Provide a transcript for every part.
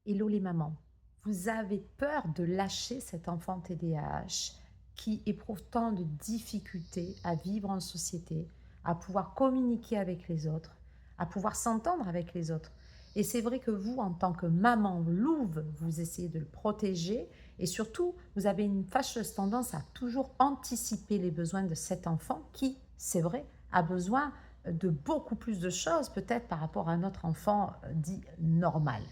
Hello les mamans, vous avez peur de lâcher cet enfant TDAH qui éprouve tant de difficultés à vivre en société, à pouvoir communiquer avec les autres, à pouvoir s'entendre avec les autres. Et c'est vrai que vous, en tant que maman louve, vous essayez de le protéger et surtout, vous avez une fâcheuse tendance à toujours anticiper les besoins de cet enfant qui, c'est vrai, a besoin de beaucoup plus de choses peut-être par rapport à un autre enfant dit normal.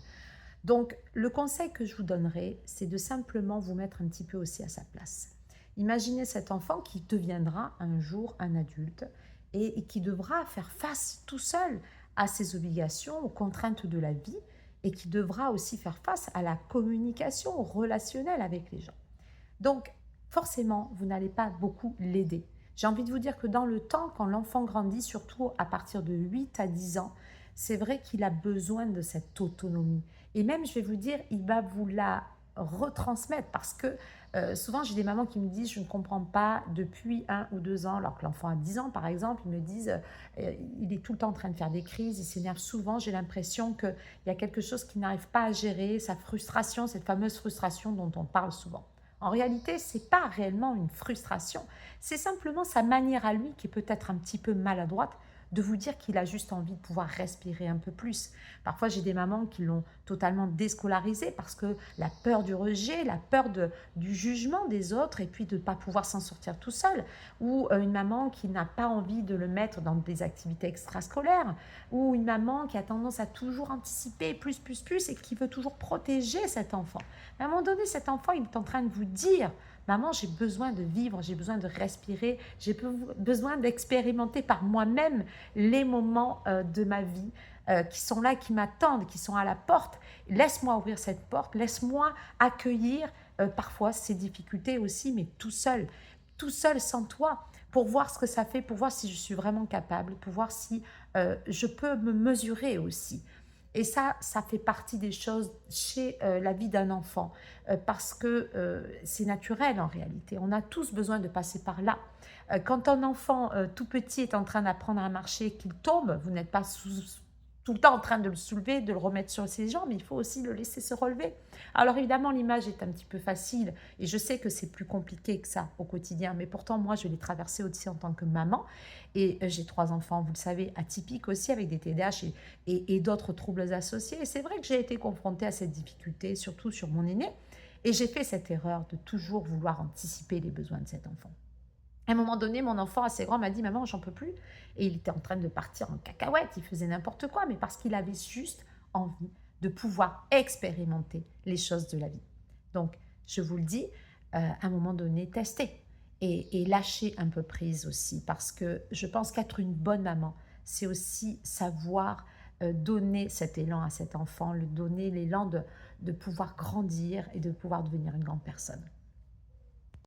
Donc, le conseil que je vous donnerai, c'est de simplement vous mettre un petit peu aussi à sa place. Imaginez cet enfant qui deviendra un jour un adulte et qui devra faire face tout seul à ses obligations, aux contraintes de la vie et qui devra aussi faire face à la communication relationnelle avec les gens. Donc, forcément, vous n'allez pas beaucoup l'aider. J'ai envie de vous dire que dans le temps, quand l'enfant grandit, surtout à partir de 8 à 10 ans, c'est vrai qu'il a besoin de cette autonomie. Et même, je vais vous dire, il va vous la retransmettre parce que souvent j'ai des mamans qui me disent je ne comprends pas depuis 1 ou 2 ans alors que l'enfant a 10 ans par exemple, ils me disent il est tout le temps en train de faire des crises, il s'énerve souvent, j'ai l'impression qu'il y a quelque chose qu'il n'arrive pas à gérer, sa frustration, cette fameuse frustration dont on parle souvent. En réalité, ce n'est pas réellement une frustration, c'est simplement sa manière à lui qui est peut-être un petit peu maladroite de vous dire qu'il a juste envie de pouvoir respirer un peu plus. Parfois, j'ai des mamans qui l'ont totalement déscolarisé parce que la peur du rejet, la peur du jugement des autres et puis de ne pas pouvoir s'en sortir tout seul. Ou une maman qui n'a pas envie de le mettre dans des activités extrascolaires. Ou une maman qui a tendance à toujours anticiper plus et qui veut toujours protéger cet enfant. À un moment donné, cet enfant, il est en train de vous dire, maman, j'ai besoin de vivre, j'ai besoin de respirer, j'ai besoin d'expérimenter par moi-même les moments de ma vie qui sont là, qui m'attendent, qui sont à la porte. Laisse-moi ouvrir cette porte, laisse-moi accueillir parfois ces difficultés aussi, mais tout seul sans toi, pour voir ce que ça fait, pour voir si je suis vraiment capable, pour voir si je peux me mesurer aussi. Et ça fait partie des choses chez la vie d'un enfant, parce que c'est naturel en réalité. On a tous besoin de passer par là. Quand un enfant tout petit est en train d'apprendre à marcher, qu'il tombe, vous n'êtes pas tout le temps en train de le soulever, de le remettre sur ses jambes, il faut aussi le laisser se relever. Alors évidemment, l'image est un petit peu facile et je sais que c'est plus compliqué que ça au quotidien, mais pourtant moi je l'ai traversé aussi en tant que maman et j'ai 3 enfants, vous le savez, atypiques aussi avec des TDAH et d'autres troubles associés. Et c'est vrai que j'ai été confrontée à cette difficulté, surtout sur mon aîné, et j'ai fait cette erreur de toujours vouloir anticiper les besoins de cet enfant. À un moment donné, mon enfant assez grand m'a dit: «Maman, j'en peux plus» et il était en train de partir en cacahuète, il faisait n'importe quoi, mais parce qu'il avait juste envie de pouvoir expérimenter les choses de la vie. Donc, je vous le dis, à un moment donné, testez et lâchez un peu prise aussi parce que je pense qu'être une bonne maman, c'est aussi savoir, donner cet élan à cet enfant, lui donner l'élan de pouvoir grandir et de pouvoir devenir une grande personne.